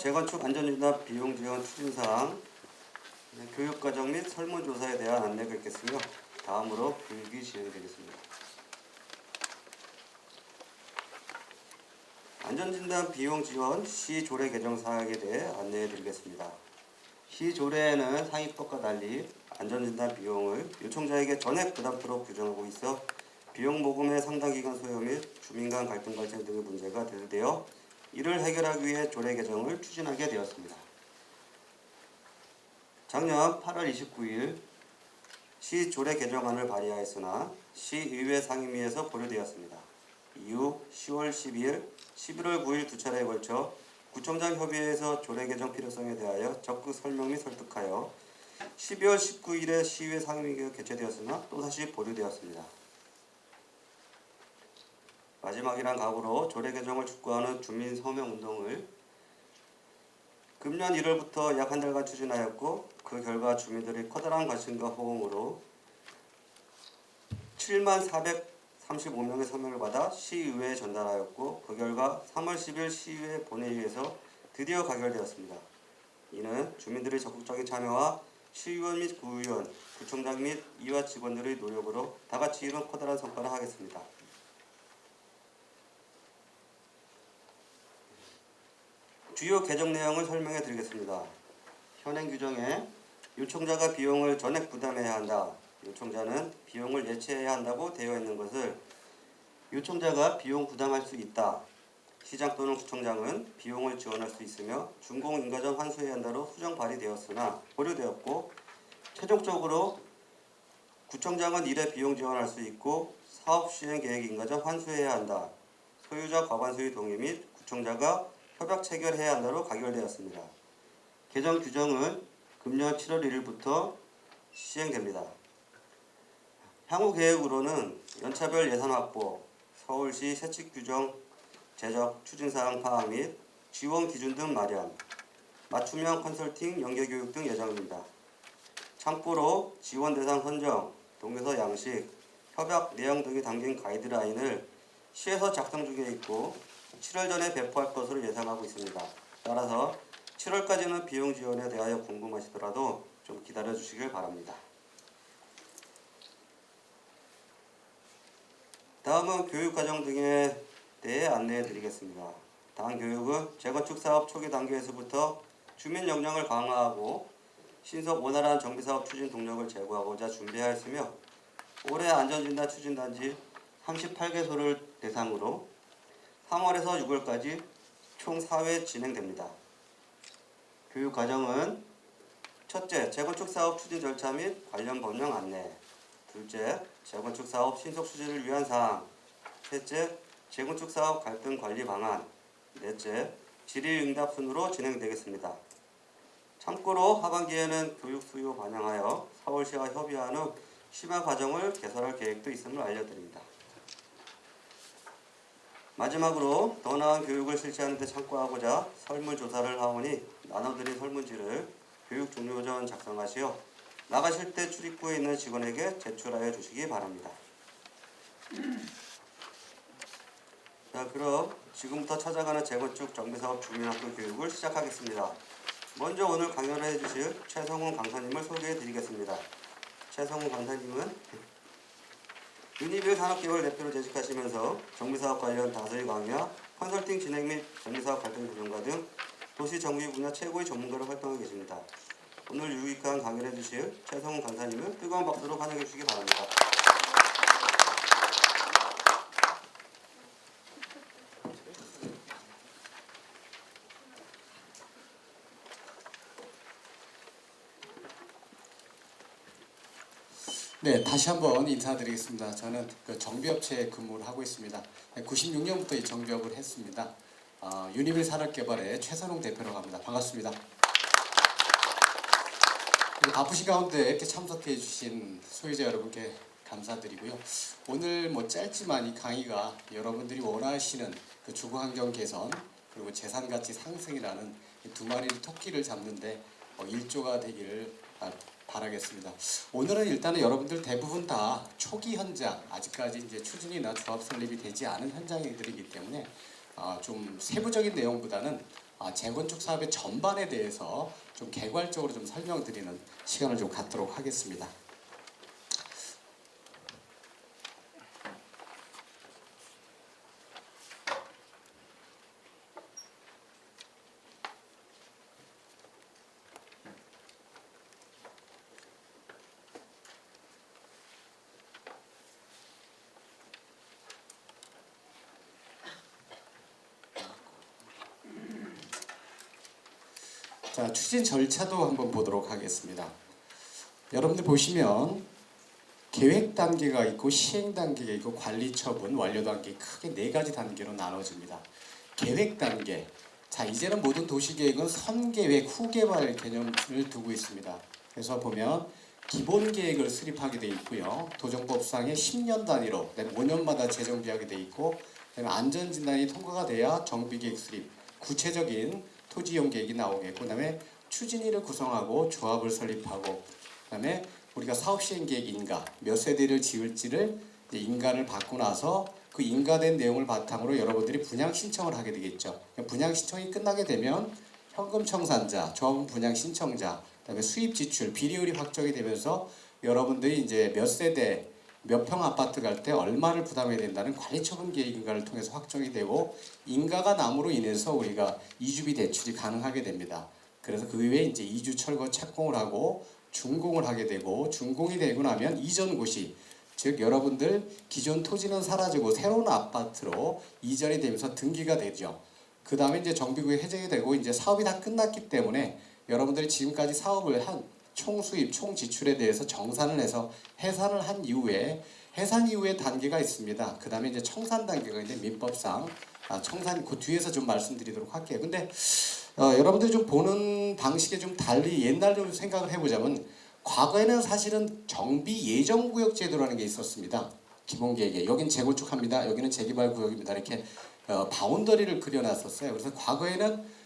재건축 안전진단 비용 지원 추진사항, 교육과정 및 설문조사에 대한 안내가 있겠으며 다음으로 교육이 진행되겠습니다. 안전진단 비용 지원 시조례 개정 사항에 대해 안내해 드리겠습니다. 시조례에는 상위법과 달리 안전진단 비용을 요청자에게 전액 부담토록 규정하고 있어 비용 모금의 상당 기간 소요 및 주민 간 갈등 발생 등의 문제가 대두되어 이를 해결하기 위해 조례 개정을 추진하게 되었습니다. 작년 8월 29일 시 조례 개정안을 발의하였으나 시의회 상임위에서 보류되었습니다. 이후 10월 12일, 11월 9일 두 차례에 걸쳐 구청장 협의회에서 조례 개정 필요성에 대하여 적극 설명 및 설득하여 12월 19일에 시의회 상임위가 개최되었으나 또다시 보류되었습니다. 마지막이란 각오로 조례 개정을 촉구하는 주민 서명 운동을 금년 1월부터 약 한 달간 추진하였고 그 결과 주민들의 커다란 관심과 호응으로 7만 435명의 서명을 받아 시의회에 전달하였고 그 결과 3월 10일 시의회 본회의에서 드디어 가결되었습니다. 이는 주민들의 적극적인 참여와 시의원 및 구의원, 구청장 및 이화 직원들의 노력으로 다같이 이룬 커다란 성과를 하겠습니다. 주요 개정 내용을 설명해 드리겠습니다. 현행 규정에 요청자가 비용을 전액 부담해야 한다. 요청자는 비용을 예치해야 한다고 되어 있는 것을 요청자가 비용 부담할 수 있다. 시장 또는 구청장은 비용을 지원할 수 있으며 준공인가전 환수해야 한다로 수정 발의되었으나 보류되었고 최종적으로 구청장은 이래 비용 지원할 수 있고 사업 시행 계획 인가전 환수해야 한다. 소유자 과반수의 동의 및 구청자가 협약 체결해야 한다로 가결되었습니다. 개정 규정은 금년 7월 1일부터 시행됩니다. 향후 계획으로는 연차별 예산 확보, 서울시 세칙 규정 제적 추진사항 파악 및 지원 기준 등 마련, 맞춤형 컨설팅 연계 교육 등 예정입니다. 참고로 지원 대상 선정, 동의서 양식, 협약 내용 등이 담긴 가이드라인을 시에서 작성 중에 있고 7월 전에 배포할 것으로 예상하고 있습니다. 따라서 7월까지는 비용 지원에 대하여 궁금하시더라도 좀 기다려 주시길 바랍니다. 다음은 교육과정 등에 대해 안내해 드리겠습니다. 당 교육은 재건축 사업 초기 단계에서부터 주민 역량을 강화하고 신속 원활한 정비사업 추진 동력을 제고하고자 준비하였으며 올해 안전진단 추진단지 38개소를 대상으로 3월에서 6월까지 총 4회 진행됩니다. 교육과정은 첫째, 재건축 사업 추진 절차 및 관련 법령 안내. 둘째, 재건축 사업 신속 추진을 위한 사항. 셋째, 재건축 사업 갈등 관리 방안. 넷째, 질의응답 순으로 진행되겠습니다. 참고로 하반기에는 교육 수요 반영하여 서울시와 협의한 후 심화 과정을 개설할 계획도 있음을 알려드립니다. 마지막으로 더 나은 교육을 실시하는 데 참고하고자 설문조사를 하오니 나눠드린 설문지를 교육 종료 전 작성하시어 나가실 때 출입구에 있는 직원에게 제출하여 주시기 바랍니다. 자, 그럼 지금부터 찾아가는 재건축 정비사업 주민학교 교육을 시작하겠습니다. 먼저 오늘 강연을 해주실 최성훈 강사님을 소개해 드리겠습니다. 최성훈 강사님은 유니빌 산업개발 대표로 재직하시면서 정비사업 관련 다수의 강의와 컨설팅 진행 및 정비사업 갈등 조정과 등 도시 정비 분야 최고의 전문가로 활동하고 계십니다. 오늘 유익한 강의를 해주실 최성훈 강사님을 뜨거운 박수로 환영해 주시기 바랍니다. 네, 다시 한번 인사드리겠습니다. 저는 정비업체에 근무를 하고 있습니다. 96년부터 이 정비업을 했습니다. 유니빌 산업개발의 최선홍 대표라고 합니다. 반갑습니다. 바쁘신 가운데 이렇게 참석해 주신 소유자 여러분께 감사드리고요. 오늘 짧지만 이 강의가 여러분들이 원하시는 그 주거 환경 개선 그리고 재산 가치 상승이라는 두 마리 토끼를 잡는데 일조가 되기를 바라겠습니다. 오늘은 일단은 여러분들 대부분 다 초기 현장, 아직까지 이제 추진이나 조합 설립이 되지 않은 현장들이기 때문에 좀 세부적인 내용보다는 재건축 사업의 전반에 대해서 좀 개괄적으로 좀 설명드리는 시간을 좀 갖도록 하겠습니다. 자, 추진 절차도 한번 보도록 하겠습니다. 여러분들 보시면 계획 단계가 있고 시행 단계가 있고 관리 처분, 완료 단계 크게 네 가지 단계로 나눠집니다. 계획 단계. 자, 이제는 모든 도시계획은 선계획, 후개발 개념을 두고 있습니다. 그래서 보면 기본 계획을 수립하게 돼 있고요. 도정법상의 10년 단위로 5년마다 재정비하게 돼 있고, 그다음에 안전진단이 통과가 돼야 정비계획 수립, 구체적인 토지이용 계획이 나오겠고, 그다음에 추진위를 구성하고 조합을 설립하고, 그다음에 우리가 사업시행계획 인가 몇 세대를 지을지를 이제 인가를 받고 나서 그 인가된 내용을 바탕으로 여러분들이 분양 신청을 하게 되겠죠. 분양 신청이 끝나게 되면 현금 청산자, 조합원 분양 신청자, 그다음에 수입 지출 비례율이 확정이 되면서 여러분들이 이제 몇 세대 몇 평 아파트 갈 때 얼마를 부담해야 된다는 관리처분 계획 인가를 통해서 확정이 되고, 인가가 남으로 인해서 우리가 이주비 대출이 가능하게 됩니다. 그래서 그 외에 이제 이주 철거 착공을 하고 준공을 하게 되고, 준공이 되고 나면 이전 고시, 즉 여러분들 기존 토지는 사라지고 새로운 아파트로 이전이 되면서 등기가 되죠. 그 다음에 이제 정비구역 해제가 되고 이제 사업이 다 끝났기 때문에 여러분들이 지금까지 사업을 한 총 수입, 총 지출에 대해서 정산을 해서 해산을 한 이후에 해산 이후에 단계가 있습니다. 그 다음에 이제 청산 단계가 이제 민법상 청산 그 뒤에서 좀 말씀드리도록 할게요. 근데 여러분들이 좀 보는 방식에 좀 달리 옛날로 생각을 해보자면, 과거에는 사실은 정비 예정구역 제도라는 게 있었습니다. 기본계획에 여긴 재건축합니다, 여기는 재개발구역입니다, 이렇게 바운더리를 그려놨었어요. 그래서 과거에는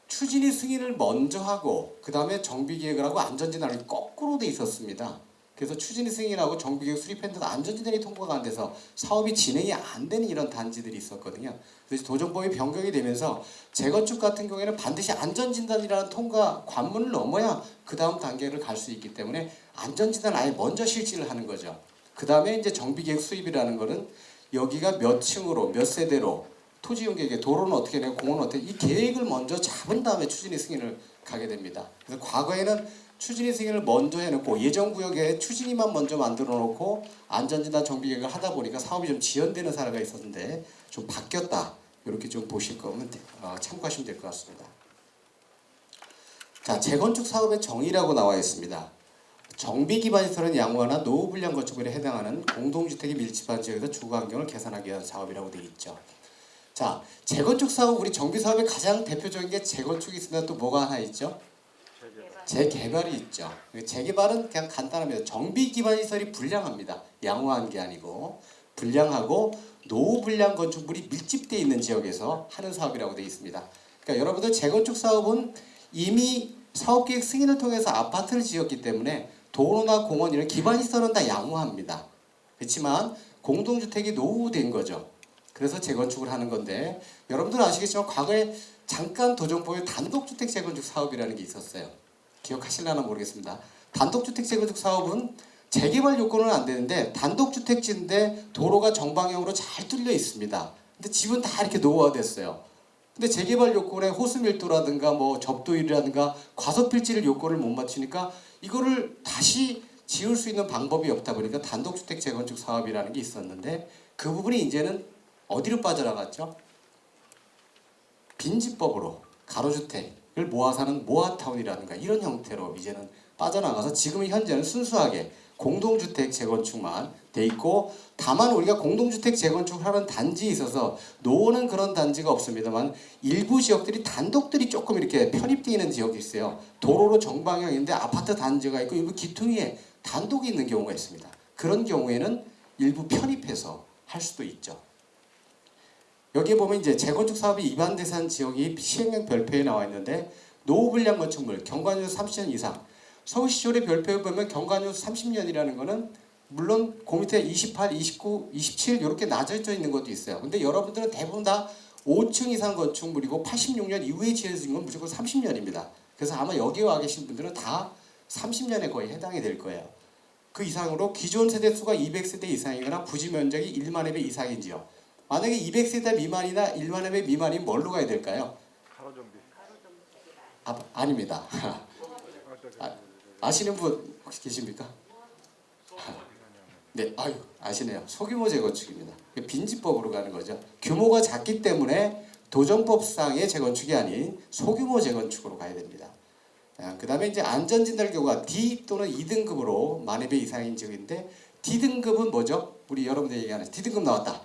추진위 승인을 먼저 하고 그 다음에 정비계획을 하고 안전진단이 거꾸로 돼 있었습니다. 그래서 추진위 승인하고 정비계획 수립했는데도 안전진단이 통과가 안 돼서 사업이 진행이 안 되는 이런 단지들이 있었거든요. 그래서 도정법이 변경이 되면서 재건축 같은 경우에는 반드시 안전진단이라는 통과 관문을 넘어야 그 다음 단계를 갈 수 있기 때문에 안전진단을 아예 먼저 실시를 하는 거죠. 그 다음에 이제 정비계획 수립이라는 거는 여기가 몇 층으로 몇 세대로 토지용 계획에 도로는 어떻게 되고 공원은 어떻게, 이 계획을 먼저 잡은 다음에 추진위 승인을 가게 됩니다. 그래서 과거에는 추진위 승인을 먼저 해놓고 예정구역에 추진위만 먼저 만들어 놓고 안전진단 정비계획을 하다 보니까 사업이 좀 지연되는 사례가 있었는데 좀 바뀌었다. 이렇게 좀 보실 거면 참고하시면 될 것 같습니다. 자, 재건축 사업의 정의라고 나와 있습니다. 정비 기반 시설은 양호하나 노후 불량 건축물에 해당하는 공동주택이 밀집한 지역에서 주거 환경을 개선하기 위한 사업이라고 되어 있죠. 자, 재건축 사업, 우리 정비 사업의 가장 대표적인 게 재건축이 있으면 또 뭐가 하나 있죠? 재개발이 있죠. 재개발은 그냥 간단합니다. 정비 기반 시설이 불량합니다. 양호한 게 아니고 불량하고 노후 불량 건축물이 밀집되어 있는 지역에서 하는 사업이라고 되어 있습니다. 그러니까 여러분들 재건축 사업은 이미 사업계획 승인을 통해서 아파트를 지었기 때문에 도로나 공원 이런 기반 시설은 다 양호합니다. 그렇지만 공동주택이 노후된 거죠. 그래서 재건축을 하는 건데, 여러분들 아시겠지만 과거에 잠깐 도정법에 단독주택 재건축 사업이라는 게 있었어요. 기억하실려나 모르겠습니다. 단독주택 재건축 사업은 재개발 요건은 안 되는데 단독주택지인데 도로가 정방향으로 잘 뚫려 있습니다. 근데 집은 다 이렇게 노후화됐어요. 근데 재개발 요건에 호수 밀도라든가 뭐 접도율이라든가 과소필지를 요건을 못 맞추니까 이거를 다시 지을 수 있는 방법이 없다 보니까 단독주택 재건축 사업이라는 게 있었는데, 그 부분이 이제는 어디로 빠져나갔죠? 빈집법으로 가로주택을 모아서 하는 모아타운이라든가 이런 형태로 이제는 빠져나가서 지금 현재는 순수하게 공동주택 재건축만 돼 있고, 다만 우리가 공동주택 재건축을 하는 단지에 있어서 노후는 그런 단지가 없습니다만 일부 지역들이 단독들이 조금 이렇게 편입되어 있는 지역이 있어요. 도로로 정방향인데 아파트 단지가 있고 일부 기퉁이에 단독이 있는 경우가 있습니다. 그런 경우에는 일부 편입해서 할 수도 있죠. 여기에 보면 이제 재건축 사업이 위반 대상 지역이 시행령 별표에 나와 있는데, 노후 불량 건축물 경과연수 30년 이상, 서울시조례 별표에 보면 경과연수 30년이라는 거는 물론 그 밑에 28, 29, 27 이렇게 나눠져 있는 것도 있어요. 근데 여러분들은 대부분 다 5층 이상 건축물이고 86년 이후에 지어진 건 무조건 30년입니다. 그래서 아마 여기 와 계신 분들은 다 30년에 거의 해당이 될 거예요. 그 이상으로 기존 세대 수가 200세대 이상이거나 부지 면적이 1만여 배 이상인지요. 만약에 200세대 미만이나 1만여 배 미만이면 뭘로 가야 될까요? 가로정비. 아닙니다. 아시는 분 혹시 계십니까? 네, 아시네요. 소규모 재건축입니다. 빈집법으로 가는 거죠. 규모가 작기 때문에 도정법상의 재건축이 아닌 소규모 재건축으로 가야 됩니다. 그 다음에 이제 안전진단 결과 D 또는 2등급으로 만여 배 이상인 지역인데 D등급은 뭐죠? 우리 여러분들 얘기하는 D등급 나왔다.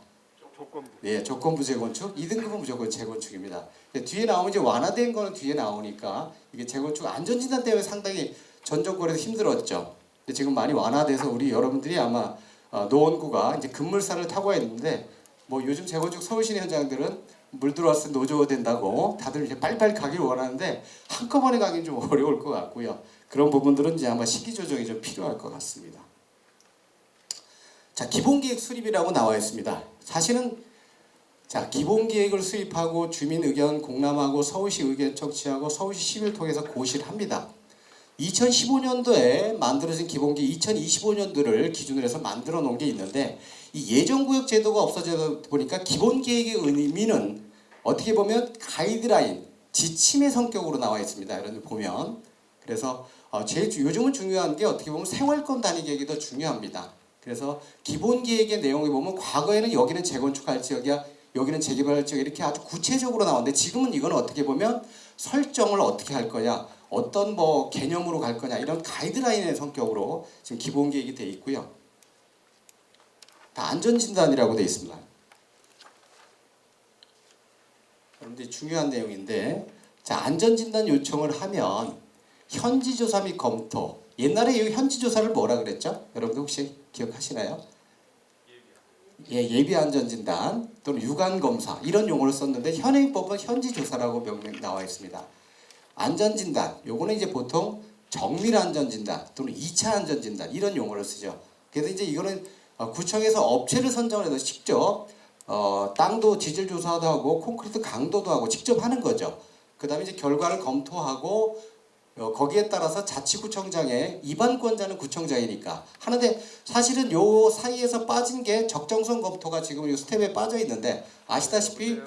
조건부. 네, 조건부 재건축. 2등급은 무조건 재건축입니다. 뒤에 나오면 이제 완화된 거는 뒤에 나오니까 이게 재건축 안전진단 때문에 상당히 전 정권에서 힘들었죠. 근데 지금 많이 완화돼서 우리 여러분들이 아마 노원구가 이제 급물살을 타고 있는데 뭐 요즘 재건축 서울시내 현장들은 물 들어왔을 때 노조된다고 다들 이제 빨리빨리 가길 원하는데 한꺼번에 가긴 좀 어려울 것 같고요. 그런 부분들은 이제 아마 시기 조정이 좀 필요할 것 같습니다. 자, 기본계획 수립이라고 나와 있습니다. 사실은 자, 기본계획을 수립하고 주민 의견 공람하고 서울시 의견 청취하고 서울시 심의를 통해서 고시를 합니다. 2015년도에 만들어진 기본계획 2025년도를 기준으로 해서 만들어 놓은 게 있는데 이 예정구역 제도가 없어져 보니까 기본계획의 의미는 어떻게 보면 가이드라인, 지침의 성격으로 나와 있습니다. 이런 보면 그래서 요즘은 중요한 게 어떻게 보면 생활권 단위 계획이 더 중요합니다. 그래서 기본계획의 내용을 보면 과거에는 여기는 재건축할 지역이야, 여기는 재개발할 지역 이렇게 아주 구체적으로 나오는데 지금은 이건 어떻게 보면 설정을 어떻게 할 거냐, 어떤 뭐 개념으로 갈 거냐 이런 가이드라인의 성격으로 지금 기본계획이 되어 있고요. 다 안전진단이라고 되어 있습니다. 그런데 중요한 내용인데 자, 안전진단 요청을 하면 현지조사 및 검토. 옛날에 이 현지조사를 뭐라 그랬죠? 여러분들 혹시 기억하시나요? 예비 안전진단 또는 유관검사 이런 용어를 썼는데 현행법은 현지조사라고 명명 나와 있습니다. 안전진단 요거는 이제 보통 정밀 안전진단 또는 2차 안전진단 이런 용어를 쓰죠. 그래서 이제 이거는 구청에서 업체를 선정을 해서 직접 땅도 지질 조사도 하고 콘크리트 강도도 하고 직접 하는 거죠. 그 다음에 이제 결과를 검토하고 거기에 따라서 자치구청장의 입안권자는 구청장이니까 하는데 사실은 요 사이에서 빠진 게 적정성 검토가 지금 이 스텝에 빠져 있는데 아시다시피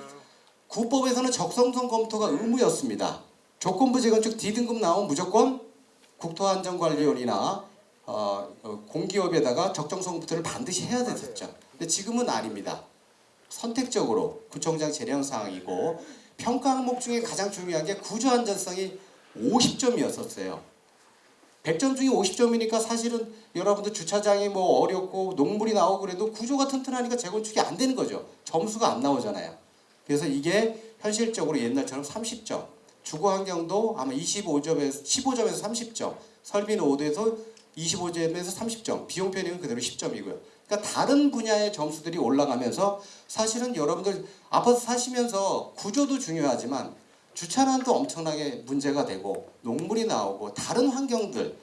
구법에서는 적정성 검토가 의무였습니다. 조건부 재건축 D등급 나오면 무조건 국토안전관리원이나 공기업에다가 적정성 검토를 반드시 해야 됐었죠. 근데 지금은 아닙니다. 선택적으로 구청장 재량사항이고 평가 항목 중에 가장 중요한 게 구조 안전성이 50점이었었어요. 100점 중에 50점이니까 사실은 여러분들 주차장이 뭐 어렵고 농물이 나오고 그래도 구조가 튼튼하니까 재건축이 안 되는 거죠. 점수가 안 나오잖아요. 그래서 이게 현실적으로 옛날처럼 30점, 주거 환경도 아마 15점에서 30점, 설비는 5도에서 25점에서 30점, 비용 편익은 그대로 10점이고요. 그러니까 다른 분야의 점수들이 올라가면서 사실은 여러분들 아파트 사시면서 구조도 중요하지만 주차난도 엄청나게 문제가 되고 농물이 나오고 다른 환경들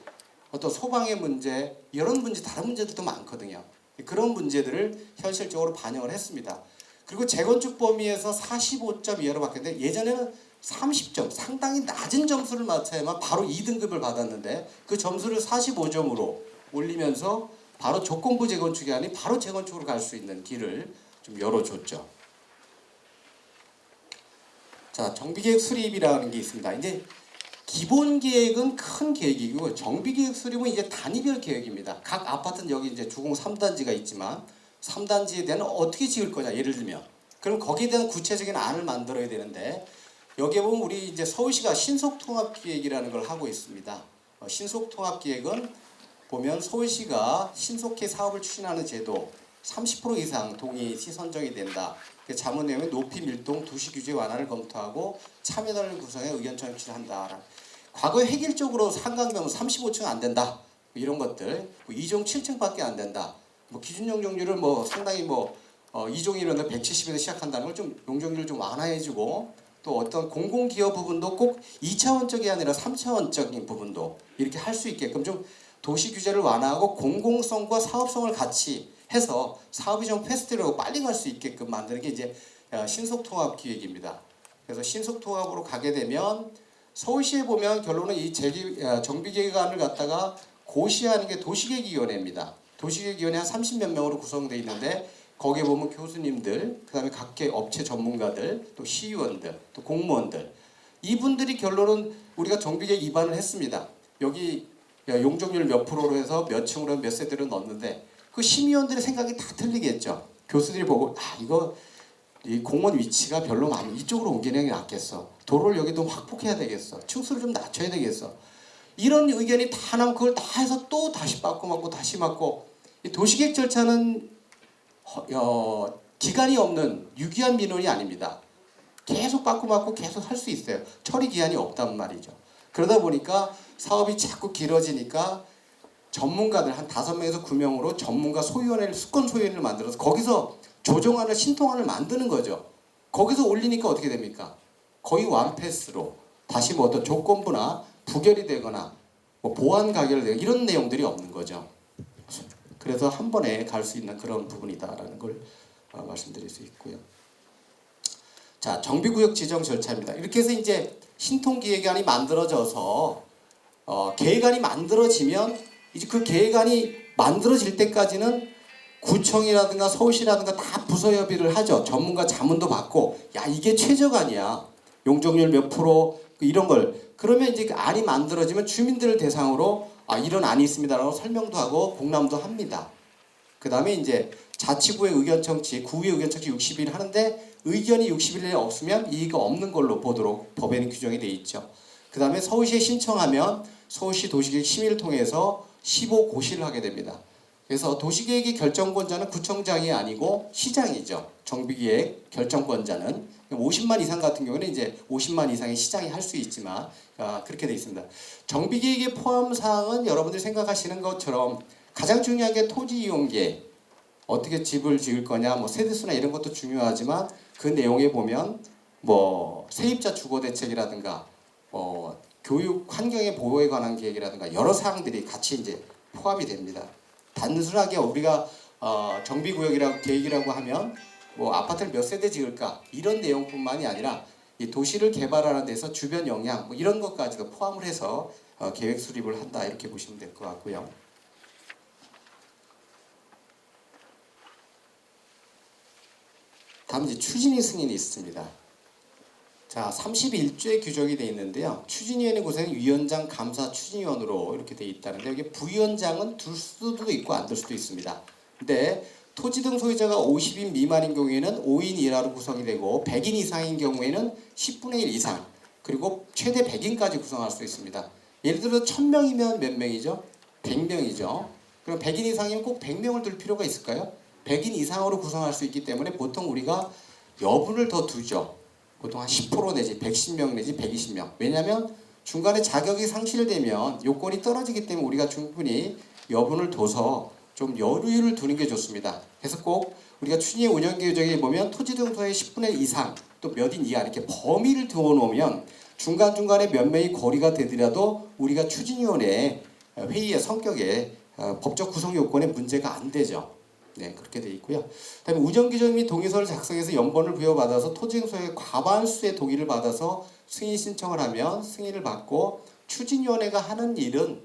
어떤 소방의 문제 이런 문제 다른 문제들도 많거든요. 그런 문제들을 현실적으로 반영을 했습니다. 그리고 재건축 범위에서 45점 이하로 바뀌었는데 예전에는 30점 상당히 낮은 점수를 맞춰야만 바로 2등급을 받았는데 그 점수를 45점으로 올리면서 바로 조건부 재건축이 아닌 바로 재건축으로 갈 수 있는 길을 좀 열어줬죠. 자, 정비계획 수립이라는 게 있습니다. 이제 기본계획은 큰 계획이고 정비계획 수립은 이제 단위별 계획입니다. 각 아파트는 여기 이제 주공 3단지가 있지만 3단지에 대한 어떻게 지을 거냐 예를 들면 그럼 거기에 대한 구체적인 안을 만들어야 되는데 여기에 보면 우리 이제 서울시가 신속통합기획이라는 걸 하고 있습니다. 신속통합기획은 보면 서울시가 신속히 사업을 추진하는 제도 30% 이상 동의 시 선정이 된다. 자문 내용에 높이 밀동 도시 규제 완화를 검토하고 참여단을 구성해 의견 청취를 한다. 과거에 획일적으로 상강명 35층 안 된다. 이런 것들 2종 7층밖에 안 된다. 기준 용적률을 상당히 2종이면 170에서 시작한다는 걸 좀 용적률을 좀 완화해주고 또 어떤 공공기업 부분도 꼭 2차원적이 아니라 3차원적인 부분도 이렇게 할 수 있게끔 좀 도시 규제를 완화하고 공공성과 사업성을 같이 해서 사업이 좀 패스트트랙으로 빨리 갈 수 있게끔 만드는 게 이제 신속통합기획입니다. 그래서 신속통합으로 가게 되면 서울시에 보면 결론은 이 정비계획안을 갖다가 고시하는 게 도시계획위원회입니다. 도시계획위원회 한 30몇 명으로 구성되어 있는데 거기에 보면 교수님들, 그다음에 각계 업체 전문가들, 또 시의원들, 또 공무원들 이분들이 결론은 우리가 정비계획 위반을 했습니다. 여기 용적률 몇 프로로 해서 몇 층으로 몇 세대로 넣었는데 그 심의원들의 생각이 다 틀리겠죠. 교수들이 보고 이거 이 공원 위치가 별로 많이 이쪽으로 옮기는 게 낫겠어. 도로를 여기 좀 확폭해야 되겠어. 층수를 좀 낮춰야 되겠어. 이런 의견이 다 나면 그걸 다 해서 또 다시 맞고 다시 맞고 이 도시계획 절차는 기간이 없는 유기한 민원이 아닙니다. 계속 맞고 계속 할 수 있어요. 처리 기한이 없단 말이죠. 그러다 보니까 사업이 자꾸 길어지니까 전문가들 한 5명에서 9명으로 전문가 소위원회를 수권 소위원회를 만들어서 거기서 조정안을 신통안을 만드는 거죠. 거기서 올리니까 어떻게 됩니까? 거의 완패스로 다시 뭐 어떤 조건부나 부결이 되거나 뭐 보완 가결되거나 이런 내용들이 없는 거죠. 그래서 한 번에 갈 수 있는 그런 부분이다라는 걸 말씀드릴 수 있고요. 자, 정비구역 지정 절차입니다. 이렇게 해서 이제 신통기획안이 만들어져서 계획안이 만들어지면 이제 그 계획안이 만들어질 때까지는 구청이라든가 서울시라든가 다 부서 협의를 하죠. 전문가 자문도 받고 야 이게 최저간이야. 용적률 몇 프로 이런 걸 그러면 이제 그 안이 만들어지면 주민들을 대상으로 이런 안이 있습니다라고 설명도 하고 공람도 합니다. 그 다음에 이제 자치구의 의견 청취, 구의 의견 청취 60일 하는데 의견이 60일 내에 없으면 이의가 없는 걸로 보도록 법에는 규정이 돼 있죠. 그 다음에 서울시에 신청하면 서울시 도시계획 심의를 통해서 15고시를 하게 됩니다. 그래서 도시계획의 결정권자는 구청장이 아니고 시장이죠. 정비계획 결정권자는 50만 이상 같은 경우는 이제 50만 이상의 시장이 할 수 있지만 그렇게 돼 있습니다. 정비계획의 포함 사항은 여러분들이 생각하시는 것처럼 가장 중요한 게 토지 이용계 어떻게 집을 지을 거냐 뭐 세대수나 이런 것도 중요하지만 그 내용에 보면 뭐 세입자 주거 대책이라든가 교육 환경의 보호에 관한 계획이라든가 여러 사항들이 같이 이제 포함이 됩니다. 단순하게 우리가 정비구역이라고 계획이라고 하면 뭐 아파트를 몇 세대 지을까 이런 내용뿐만이 아니라 이 도시를 개발하는 데서 주변 영향 뭐 이런 것까지도 포함을 해서 계획 수립을 한다 이렇게 보시면 될 것 같고요. 다음 이제 추진위 승인이 있습니다. 자, 31조에 규정이 되어 있는데요. 추진위원회 구성은 위원장, 감사, 추진위원으로 이렇게 되어 있다는데 여기 부위원장은 둘 수도 있고 안 될 수도 있습니다. 근데 토지 등 소유자가 50인 미만인 경우에는 5인 이하로 구성이 되고 100인 이상인 경우에는 10분의 1 이상 그리고 최대 100인까지 구성할 수 있습니다. 예를 들어 1000명이면 몇 명이죠? 100명이죠. 그럼 100인 이상이면 꼭 100명을 둘 필요가 있을까요? 100인 이상으로 구성할 수 있기 때문에 보통 우리가 여분을 더 두죠. 보통 한 10% 내지 110명 내지 120명. 왜냐하면 중간에 자격이 상실되면 요건이 떨어지기 때문에 우리가 충분히 여분을 둬서 좀 여유를 두는 게 좋습니다. 그래서 꼭 우리가 추진위 운영 규정에 보면 토지 등소의 10분의 1 이상 또 몇 인 이하 이렇게 범위를 두어 놓으면 중간중간에 몇 명이 거리가 되더라도 우리가 추진위원회 회의의 성격에 법적 구성 요건에 문제가 안 되죠. 네, 그렇게 돼 있고요. 그다음에 운영규정 및 동의서를 작성해서 연번을 부여받아서 토지등소의 과반수의 동의를 받아서 승인 신청을 하면 승인을 받고 추진위원회가 하는 일은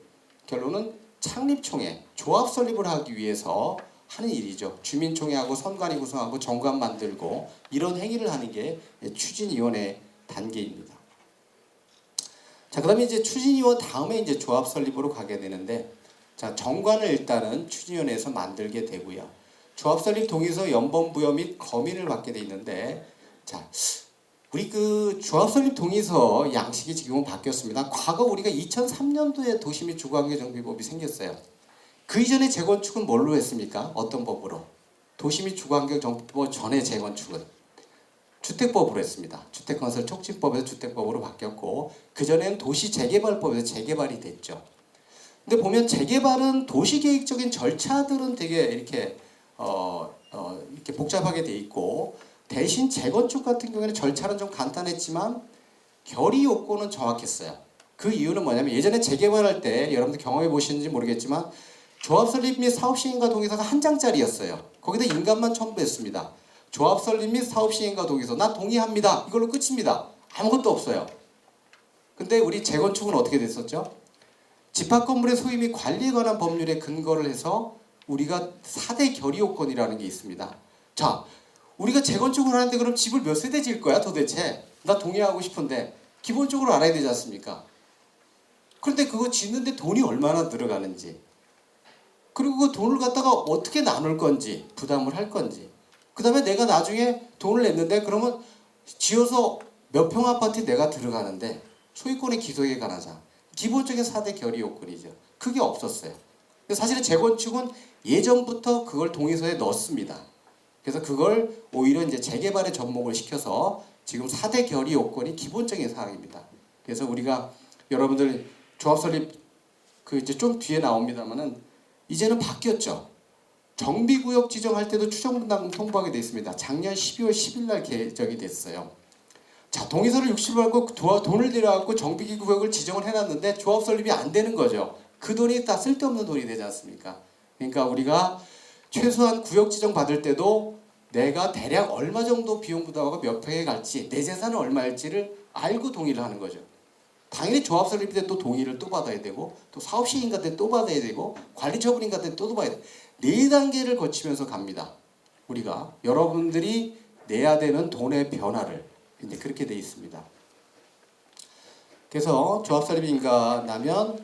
결론은 창립총회, 조합 설립을 하기 위해서 하는 일이죠. 주민총회하고 선관위 구성하고 정관 만들고 이런 행위를 하는 게 추진위원회 단계입니다. 자, 그다음에 이제 추진위원 다음에 이제 조합 설립으로 가게 되는데 자, 정관을 일단은 추진위원회에서 만들게 되고요. 조합 설립 동의서 연번 부여 및 검인을 받게 돼 있는데 자, 우리 그 조합 설립 동의서 양식이 지금은 바뀌었습니다. 과거 우리가 2003년도에 도시 및 주거환경 정비법이 생겼어요. 그 이전에 재건축은 뭘로 했습니까? 어떤 법으로? 도시 및 주거환경 정비법 전에 재건축은 주택법으로 했습니다. 주택건설 촉진법에서 주택법으로 바뀌었고 그 전에는 도시재개발법에서 재개발이 됐죠. 근데 보면 재개발은 도시계획적인 절차들은 되게 이렇게 이렇게 복잡하게 돼 있고 대신 재건축 같은 경우에는 절차는 좀 간단했지만 결의 요건은 정확했어요. 그 이유는 뭐냐면 예전에 재개발할 때 여러분들 경험해 보시는지 모르겠지만 조합 설립 및 사업 시행과 동의서가 한 장짜리였어요. 거기다 인감만 첨부했습니다. 조합 설립 및 사업 시행과 동의서. 나 동의합니다. 이걸로 끝입니다. 아무것도 없어요. 근데 우리 재건축은 어떻게 됐었죠? 집합 건물의 소유 및 관리에 관한 법률에 근거를 해서 우리가 4대 결의 요건이라는 게 있습니다. 자, 우리가 재건축을 하는데 그럼 집을 몇 세대 지을 거야 도대체? 나 동의하고 싶은데 기본적으로 알아야 되지 않습니까? 그런데 그거 짓는데 돈이 얼마나 들어가는지, 그리고 그 돈을 갖다가 어떻게 나눌 건지, 부담을 할 건지, 그 다음에 내가 나중에 돈을 냈는데 그러면 지어서 몇 평 아파트에 내가 들어가는데 소유권의 기소에 관한 사항, 기본적인 4대 결의 요건이죠. 그게 없었어요. 근데 사실은 재건축은 예전부터 그걸 동의서에 넣습니다. 그래서 그걸 오히려 이제 재개발에 접목을 시켜서 지금 4대 결의 요건이 기본적인 사항입니다. 그래서 우리가 여러분들 조합 설립 그 이제 좀 뒤에 나옵니다만은 이제는 바뀌었죠. 정비구역 지정할 때도 추정분담금 통보하게 돼 있습니다. 작년 12월 10일 날 개정이 됐어요. 자, 동의서를 60을 받고 돈을 들여갖고 정비구역을 지정을 해놨는데 조합 설립이 안 되는 거죠. 그 돈이 다 쓸데없는 돈이 되지 않습니까? 그러니까 우리가 최소한 구역 지정 받을 때도 내가 대략 얼마 정도 비용 부담하고 몇 평에 갈지, 내 재산은 얼마일지를 알고 동의를 하는 거죠. 당연히 조합 설립 때 또 동의를 또 받아야 되고, 또 사업 시행인가 때 또 받아야 되고, 관리 처분인가 때 또 받아야 돼. 4단계를 거치면서 갑니다. 우리가 여러분들이 내야 되는 돈의 변화를 이제 그렇게 돼 있습니다. 그래서 조합 설립 인가 나면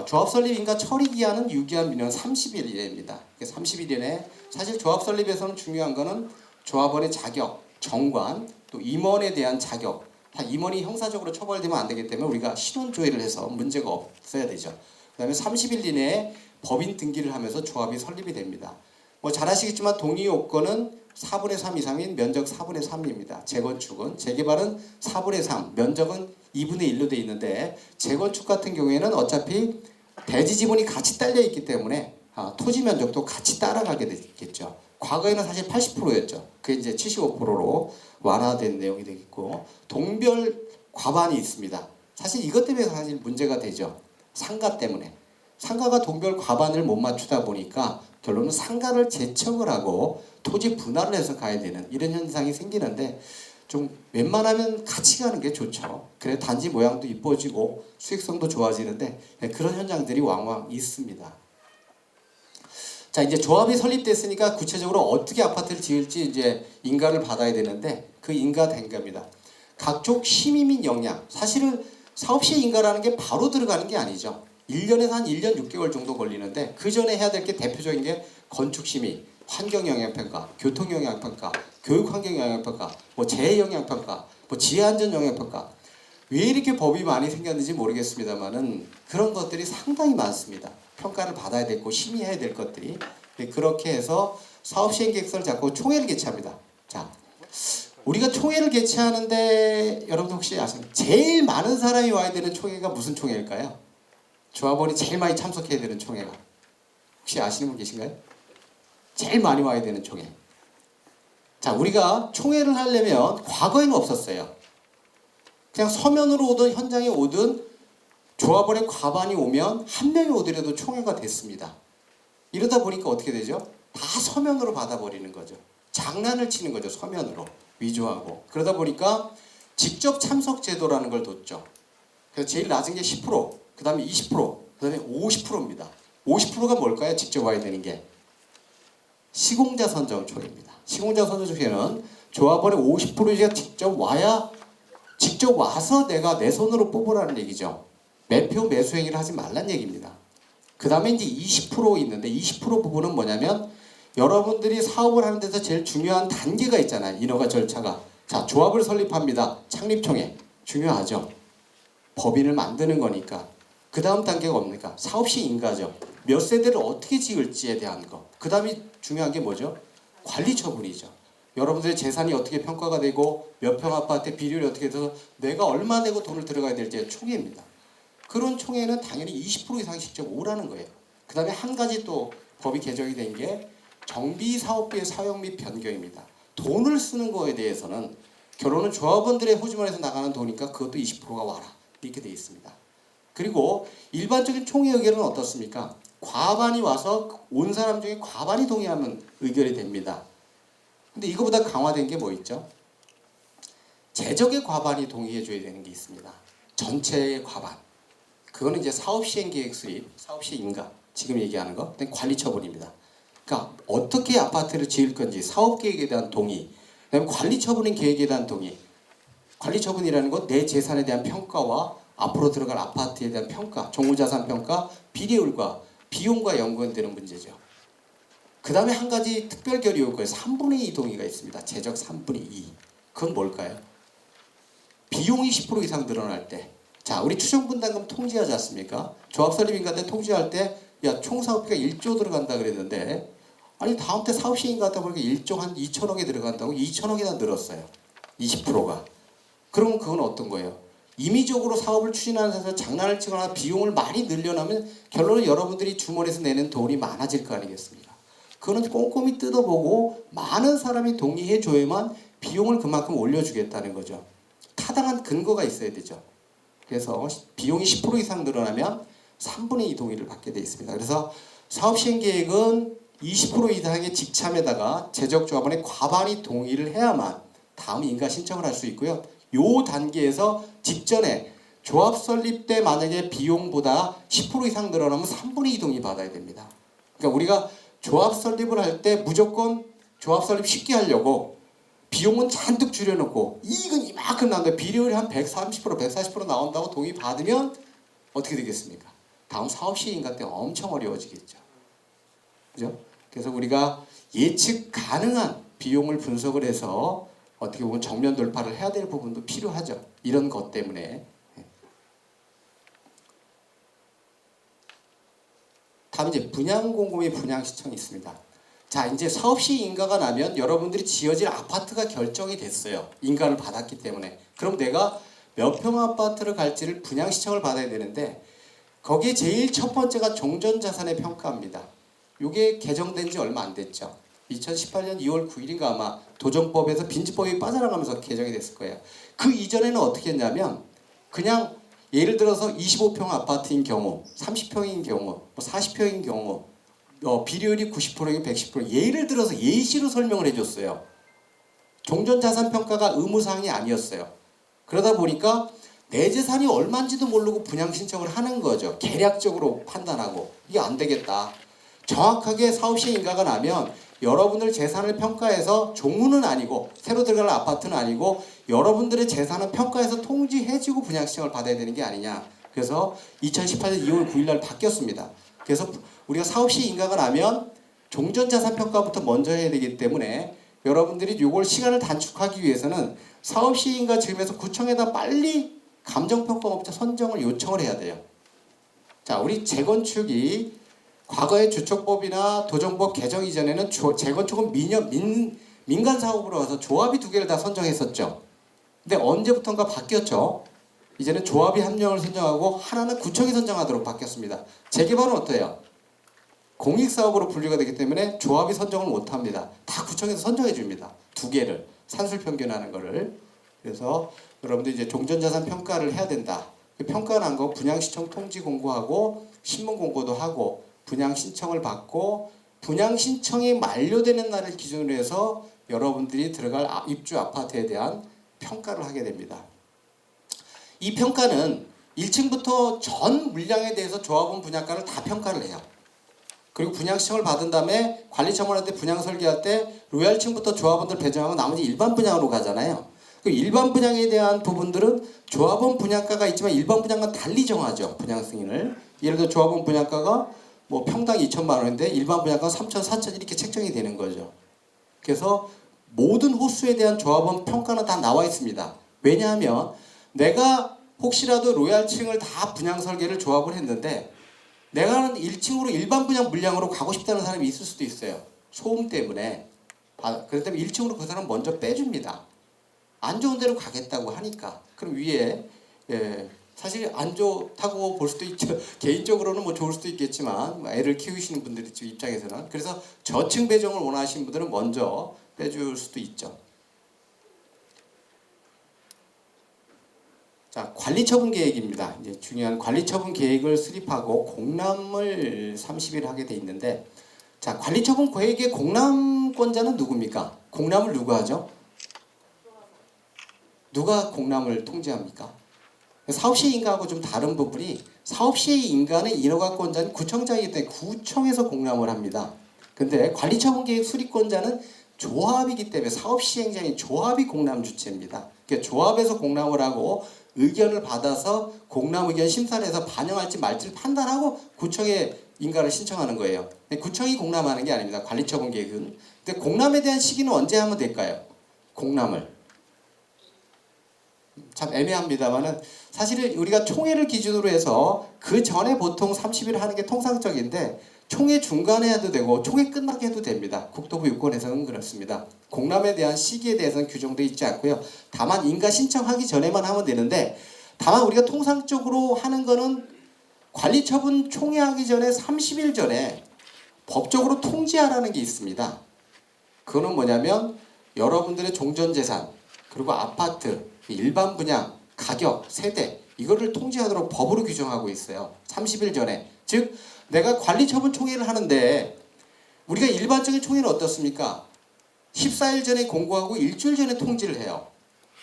조합 설립 인가 처리 기한은 유기한 민원 30일 이내입니다. 30일 이내. 사실 조합 설립에서는 중요한 거는 조합원의 자격, 정관, 또 임원에 대한 자격. 다 임원이 형사적으로 처벌되면 안 되기 때문에 우리가 신원 조회를 해서 문제가 없어야 되죠. 그다음에 30일 이내에 법인 등기를 하면서 조합이 설립이 됩니다. 뭐 잘 아시겠지만 동의 요건은 4분의 3 이상인 면적 4분의 3입니다. 재건축은, 재개발은 4분의 3, 면적은 2분의 1로 돼 있는데 재건축 같은 경우에는 어차피 대지 지분이 같이 딸려 있기 때문에 토지 면적도 같이 따라가게 되겠죠. 과거에는 사실 80%였죠. 그게 이제 75%로 완화된 내용이 되겠고, 동별 과반이 있습니다. 사실 이것 때문에 사실 문제가 되죠. 상가 때문에. 상가가 동별 과반을 못 맞추다 보니까 결론은 상가를 재척을 하고 토지 분할을 해서 가야 되는 이런 현상이 생기는데, 좀 웬만하면 같이 가는 게 좋죠. 그래 단지 모양도 이뻐지고 수익성도 좋아지는데 그런 현장들이 왕왕 있습니다. 자, 이제 조합이 설립됐으니까 구체적으로 어떻게 아파트를 지을지 이제 인가를 받아야 되는데 그 인가 단계입니다. 각종 심의 및 역량. 사실은 사업시행 인가라는 게 바로 들어가는 게 아니죠. 1년에서 한 1년 6개월 정도 걸리는데 그 전에 해야 될 게 대표적인 게 건축심의, 환경영향평가, 교통영향평가, 교육환경영향평가, 뭐 재해영향평가, 뭐 지하안전영향평가. 왜 이렇게 법이 많이 생겼는지 모르겠습니다만은 그런 것들이 상당히 많습니다. 평가를 받아야 되고 심의해야 될 것들이. 그렇게 해서 사업시행계획서를 잡고 총회를 개최합니다. 자, 우리가 총회를 개최하는데 여러분들 혹시 아시나요? 제일 많은 사람이 와야 되는 총회가 무슨 총회일까요? 조합원이 제일 많이 참석해야 되는 총회가 혹시 아시는 분 계신가요? 제일 많이 와야 되는 총회. 자, 우리가 총회를 하려면 과거에는 없었어요. 그냥 서면으로 오든 현장에 오든 조합원의 과반이 오면 한 명이 오더라도 총회가 됐습니다. 이러다 보니까 어떻게 되죠? 다 서면으로 받아버리는 거죠. 장난을 치는 거죠. 서면으로 위조하고. 그러다 보니까 직접 참석 제도라는 걸 뒀죠. 그래서 제일 낮은 게 10%, 그 다음에 20%, 그 다음에 50%입니다. 50%가 뭘까요? 직접 와야 되는 게 시공자 선정 총회입니다. 시공자 선정 총회는 조합원의 50%가 직접 와야, 직접 와서 내가 내 손으로 뽑으라는 얘기죠. 매표 매수 행위를 하지 말란 얘기입니다. 그 다음에 이제 20% 있는데 20% 부분은 뭐냐면 여러분들이 사업을 하는 데서 제일 중요한 단계가 있잖아요. 인허가 절차가. 자, 조합을 설립합니다. 창립총회. 중요하죠. 법인을 만드는 거니까. 그 다음 단계가 뭡니까? 사업시 인가죠. 몇 세대를 어떻게 지을지에 대한 거. 그 다음이 중요한 게 뭐죠? 관리 처분이죠. 여러분들의 재산이 어떻게 평가가 되고 몇 평 아파트 비율이 어떻게 돼서 내가 얼마 내고 돈을 들어가야 될지의 총회입니다. 그런 총회는 당연히 20% 이상 직접 오라는 거예요. 그 다음에 한 가지 또 법이 개정이 된 게 정비사업비의 사용 및 변경입니다. 돈을 쓰는 거에 대해서는 결혼은 조합원들의 호주머니에서 나가는 돈이니까 그것도 20%가 와라. 이렇게 돼 있습니다. 그리고 일반적인 총회 의결은 어떻습니까? 과반이 와서 온 사람 중에 과반이 동의하면 의결이 됩니다. 근데 이거보다 강화된 게 뭐 있죠? 재적의 과반이 동의해줘야 되는 게 있습니다. 전체의 과반. 그거는 이제 사업시행계획 수립, 사업시행인가 지금 얘기하는 거, 그다음에 관리처분입니다. 그러니까 어떻게 아파트를 지을 건지 사업계획에 대한 동의, 그다음에 관리처분인 계획에 대한 동의. 관리처분이라는 건 내 재산에 대한 평가와 앞으로 들어갈 아파트에 대한 평가, 종무자산 평가, 비례율과 비용과 연관되는 문제죠. 그 다음에 한 가지 특별 결의 요건에 3분의 2 동의가 있습니다. 재적 3분의 2. 그건 뭘까요? 비용이 10% 이상 늘어날 때. 자, 우리 추정분담금 통지하지 않습니까? 조합설립인가한테 통지할 때, 야, 총사업비가 1조 들어간다 그랬는데, 아니, 다음 때 사업시행인가 하다 보니까 1조 한 2천억이 들어간다고 2천억이나 늘었어요. 20%가. 그러면 그건 어떤 거예요? 임의적으로 사업을 추진하는 데서 장난을 치거나 비용을 많이 늘려나면 결론은 여러분들이 주머니에서 내는 돈이 많아질 거 아니겠습니까? 그거는 꼼꼼히 뜯어보고 많은 사람이 동의해줘야만 비용을 그만큼 올려주겠다는 거죠. 타당한 근거가 있어야 되죠. 그래서 비용이 10% 이상 늘어나면 3분의 2 동의를 받게 되어 있습니다. 그래서 사업시행계획은 20% 이상의 직참에다가 재적조합원의 과반이 동의를 해야만 다음 인가 신청을 할 수 있고요. 요 단계에서 직전에 조합 설립 때 만약에 비용보다 10% 이상 늘어나면 3분의 2 동의 받아야 됩니다. 그러니까 우리가 조합 설립을 할 때 무조건 조합 설립 쉽게 하려고 비용은 잔뜩 줄여놓고 이익은 이만큼 나온다. 비례율이 한 130%, 140% 나온다고 동의 받으면 어떻게 되겠습니까? 다음 사업 시행인가 때 엄청 어려워지겠죠. 그죠? 그래서 우리가 예측 가능한 비용을 분석을 해서 어떻게 보면 정면 돌파를 해야 될 부분도 필요하죠. 이런 것 때문에. 다음 이제 분양공고 및 분양시청이 있습니다. 자, 이제 사업시 인가가 나면 여러분들이 지어질 아파트가 결정이 됐어요. 인가를 받았기 때문에. 그럼 내가 몇 평 아파트를 갈지를 분양시청을 받아야 되는데 거기에 제일 첫 번째가 종전자산의 평가입니다. 이게 개정된 지 얼마 안 됐죠. 2018년 2월 9일인가 아마 도정법에서 빈지법이 빠져나가면서 개정이 됐을 거예요. 그 이전에는 어떻게 했냐면 그냥 예를 들어서 25평 아파트인 경우, 30평인 경우, 뭐 40평인 경우 비례율이 90%이고 110% 예를 들어서 예시로 설명을 해줬어요. 종전자산평가가 의무사항이 아니었어요. 그러다 보니까 내 재산이 얼마인지도 모르고 분양신청을 하는 거죠. 계략적으로 판단하고 이게 안 되겠다. 정확하게 사업시행 인가가 나면 여러분들 재산을 평가해서 종무는 아니고 새로 들어갈 아파트는 아니고 여러분들의 재산을 평가해서 통지해주고 분양신청을 받아야 되는 게 아니냐. 그래서 2018년 2월 9일 날 바뀌었습니다. 그래서 우리가 사업시 인가가 나면 종전자산평가부터 먼저 해야 되기 때문에 여러분들이 이걸 시간을 단축하기 위해서는 사업시 인가 지금에서 구청에다 빨리 감정평가업체 선정을 요청을 해야 돼요. 자, 우리 재건축이 과거의 주택법이나 도정법 개정 이전에는 재건축은 민간 사업으로 와서 조합이 2개를 다 선정했었죠. 근데 언제부턴가 바뀌었죠. 이제는 조합이 1명을 선정하고 하나는 구청이 선정하도록 바뀌었습니다. 재개발은 어때요? 공익사업으로 분류가 되기 때문에 조합이 선정을 못합니다. 다 구청에서 선정해 줍니다. 2개를 산술평균하는 거를. 그래서 여러분들 이제 종전자산 평가를 해야 된다. 평가 난 거 분양시청 통지 공고하고 신문 공고도 하고 분양 신청을 받고 분양 신청이 만료되는 날을 기준으로 해서 여러분들이 들어갈 입주 아파트에 대한 평가를 하게 됩니다. 이 평가는 1층부터 전 물량에 대해서 조합원 분양가를 다 평가를 해요. 그리고 분양 신청을 받은 다음에 관리청원한테 분양 설계할 때 로얄층부터 조합원들 배정하고 나머지 일반 분양으로 가잖아요. 그 일반 분양에 대한 부분들은 조합원 분양가가 있지만 일반 분양과 달리 정하죠. 분양 승인을. 예를 들어 조합원 분양가가 뭐 평당 2천만 원인데 일반 분양가 3천, 4천 이렇게 책정이 되는 거죠. 그래서 모든 호수에 대한 조합원 평가는 다 나와 있습니다. 왜냐하면 내가 혹시라도 로얄층을 다 분양 설계를 조합을 했는데 내가 1층으로 일반 분양 물량으로 가고 싶다는 사람이 있을 수도 있어요. 소음 때문에. 그렇기 때문에 1층으로 그 사람 먼저 빼줍니다. 안 좋은 데로 가겠다고 하니까. 그럼 위에 사실 안 좋다고 볼 수도 있죠. 개인적으로는 뭐 좋을 수도 있겠지만 애를 키우시는 분들 입장에서는 그래서 저층 배정을 원하시는 분들은 먼저 빼줄 수도 있죠. 자, 관리처분 계획입니다. 이제 중요한 관리처분 계획을 수립하고 공람을 30일 하게 돼 있는데 자, 관리처분 계획의 공람권자는 누굽니까? 공람을 누가 하죠? 누가 공람을 통제합니까? 사업시행 인가하고 좀 다른 부분이 사업시행 인가는 인허가권자는 구청장이기 때문에 구청에서 공람을 합니다. 근데 관리처분계획 수립권자는 조합이기 때문에 사업시행자인 조합이 공람 주체입니다. 그러니까 조합에서 공람을 하고 의견을 받아서 공람 의견 심사를 해서 반영할지 말지를 판단하고 구청에 인가를 신청하는 거예요. 구청이 공람하는 게 아닙니다. 관리처분계획은. 근데 공람에 대한 시기는 언제 하면 될까요? 공람을. 참 애매합니다만은 사실은 우리가 총회를 기준으로 해서 그 전에 보통 30일 하는 게 통상적인데 총회 중간에 해도 되고 총회 끝나게 해도 됩니다. 국토부 유권에서는 그렇습니다. 공람에 대한 시기에 대해서는 규정되어 있지 않고요. 다만 인가 신청하기 전에만 하면 되는데 다만 우리가 통상적으로 하는 거는 관리처분 총회하기 전에 30일 전에 법적으로 통지하라는 게 있습니다. 그거는 뭐냐면 여러분들의 종전재산 그리고 아파트 일반 분양, 가격, 세대 이거를 통지하도록 법으로 규정하고 있어요. 30일 전에. 즉 내가 관리처분 총회를 하는데 우리가 일반적인 총회는 어떻습니까? 14일 전에 공고하고 일주일 전에 통지를 해요.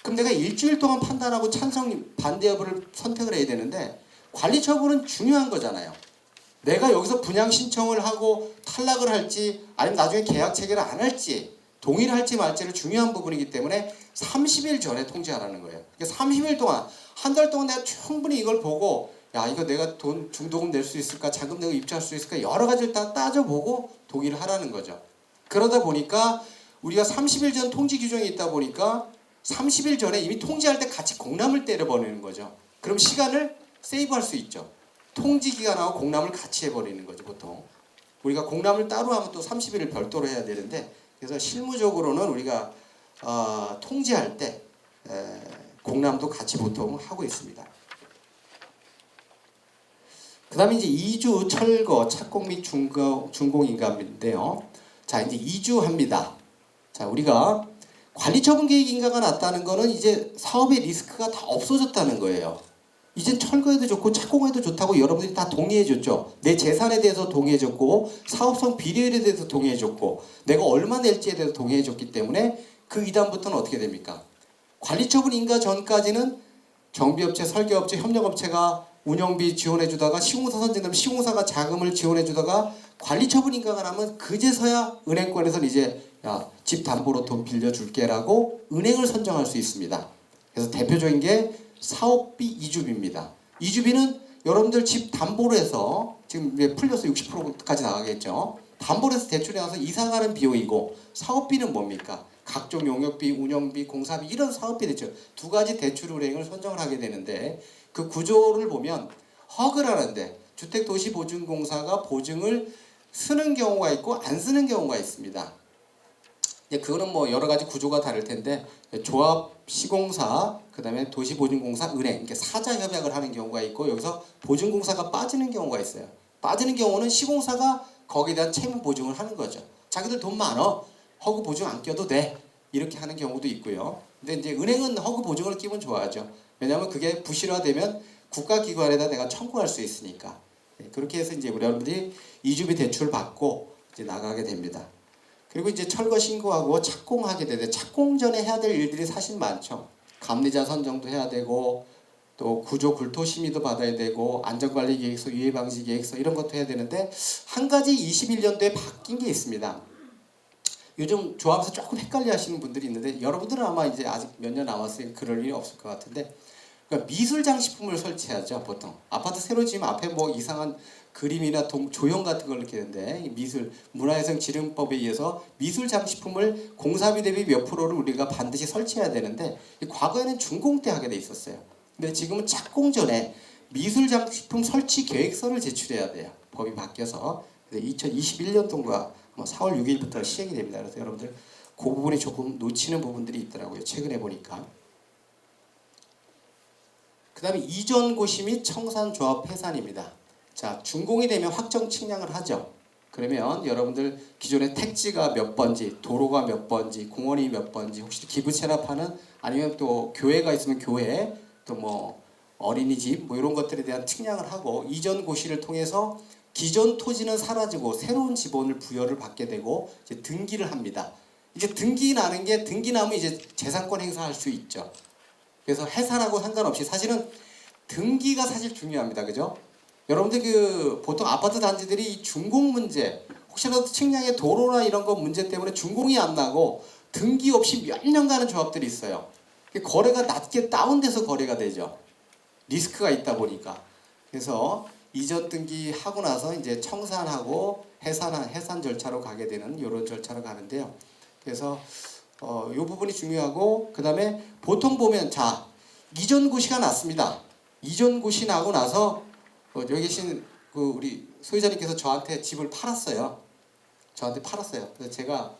그럼 내가 일주일 동안 판단하고 찬성, 반대 여부를 선택을 해야 되는데 관리처분은 중요한 거잖아요. 내가 여기서 분양 신청을 하고 탈락을 할지 아니면 나중에 계약 체결을 안 할지 동의를 할지 말지를 중요한 부분이기 때문에 30일 전에 통지하라는 거예요. 그러니까 30일 동안 한 달 동안 내가 충분히 이걸 보고 야 이거 내가 돈 중도금 낼 수 있을까 자금 내고 입주할 수 있을까 여러 가지를 다 따져보고 동의를 하라는 거죠. 그러다 보니까 우리가 30일 전 통지 규정이 있다 보니까 30일 전에 이미 통지할 때 같이 공람을 때려버리는 거죠. 그럼 시간을 세이브할 수 있죠. 통지 기간하고 공람을 같이 해버리는 거죠. 보통 우리가 공람을 따로 하면 또 30일을 별도로 해야 되는데 그래서 실무적으로는 우리가 통지할 때 공람도 같이 보통 하고 있습니다. 그 다음에 이제 이주, 철거, 착공 및 준공인가인데요. 자, 이제 이주합니다. 자, 우리가 관리처분계획 인가가 났다는 거는 이제 사업의 리스크가 다 없어졌다는 거예요. 이젠 철거해도 좋고 착공해도 좋다고 여러분들이 다 동의해줬죠. 내 재산에 대해서 동의해줬고 사업성 비례율에 대해서 동의해줬고 내가 얼마 낼지에 대해서 동의해줬기 때문에 그 이다음부터는 어떻게 됩니까? 관리처분 인가 전까지는 정비업체, 설계업체, 협력업체가 운영비 지원해주다가 시공사 선정되면 시공사가 자금을 지원해주다가 관리처분 인가가 나면 그제서야 은행권에서는 이제 야, 집 담보로 돈 빌려줄게라고 은행을 선정할 수 있습니다. 그래서 대표적인 게 사업비 이주비입니다. 이주비는 여러분들 집 담보로 해서 지금 풀려서 60%까지 나가겠죠. 담보로 해서 대출이 나와서 이사가는 비용이고 사업비는 뭡니까? 각종 용역비, 운영비, 공사비 이런 사업비 대출 두 가지 대출 은행을 선정을 하게 되는데 그 구조를 보면 허그를 하는데 주택도시보증공사가 보증을 쓰는 경우가 있고 안 쓰는 경우가 있습니다. 그거는 뭐 여러 가지 구조가 다를 텐데 조합, 시공사, 그다음에 도시보증공사, 은행 이렇게 사자 협약을 하는 경우가 있고 여기서 보증공사가 빠지는 경우가 있어요. 빠지는 경우는 시공사가 거기에 대한 채무 보증을 하는 거죠. 자기들 돈 많어. 허그 보증 안 껴도 돼. 이렇게 하는 경우도 있고요. 근데 이제 은행은 허그 보증을 끼면 좋아하죠. 왜냐하면 그게 부실화되면 국가기관에다 내가 청구할 수 있으니까. 그렇게 해서 이제 우리 여러분들이 이주비 대출 받고 이제 나가게 됩니다. 그리고 이제 철거 신고하고 착공하게 되는데 착공 전에 해야 될 일들이 사실 많죠. 감리자 선정도 해야 되고 또 구조 굴토 심의도 받아야 되고 안전관리 계획서, 유해 방지 계획서 이런 것도 해야 되는데 한 가지 21년도에 바뀐 게 있습니다. 요즘 조합에서 조금 헷갈려 하시는 분들이 있는데 여러분들은 아마 이제 아직 몇 년 남았으니까 그럴 일이 없을 것 같은데 그러니까 미술 장식품을 설치하죠. 보통 아파트 새로 지으면 앞에 뭐 이상한 그림이나 조형 같은 걸 이렇게 하는데 미술 문화유산지능법에 의해서 미술 장식품을 공사비 대비 몇 프로를 우리가 반드시 설치해야 되는데 과거에는 준공 때 하게 돼 있었어요. 근데 지금은 착공 전에 미술 장식품 설치 계획서를 제출해야 돼요. 법이 바뀌어서 2021년도인가 4월 6일부터 시행이 됩니다. 그래서 여러분들 그 부분이 조금 놓치는 부분들이 있더라고요. 최근에 보니까. 그 다음에 이전고시 및 청산조합 해산입니다. 자, 준공이 되면 확정 측량을 하죠. 그러면 여러분들 기존에 택지가 몇 번지, 도로가 몇 번지, 공원이 몇 번지, 혹시 기부 체납하는 아니면 또 교회가 있으면 교회, 또 뭐 어린이집 뭐 이런 것들에 대한 측량을 하고 이전 고시를 통해서 기존 토지는 사라지고 새로운 지번을 부여를 받게 되고 이제 등기를 합니다. 이제 등기 나는 게 등기 나면 이제 재산권 행사할 수 있죠. 그래서 해산하고 상관없이 사실은 등기가 사실 중요합니다. 그죠? 여러분들 그 보통 아파트 단지들이 이 준공 문제 혹시라도 측량의 도로나 이런 거 문제 때문에 준공이 안 나고 등기 없이 몇 년 가는 조합들이 있어요. 거래가 낮게 다운돼서 거래가 되죠. 리스크가 있다 보니까. 그래서 이전 등기 하고 나서 이제 청산하고 해산 절차로 가게 되는 이런 절차로 가는데요. 그래서 이 부분이 중요하고 그다음에 보통 보면 자 이전 고시가 났습니다. 이전 고시 나고 나서 여기 계신 그 우리 소유자님께서 저한테 집을 팔았어요. 저한테 팔았어요. 그래서 제가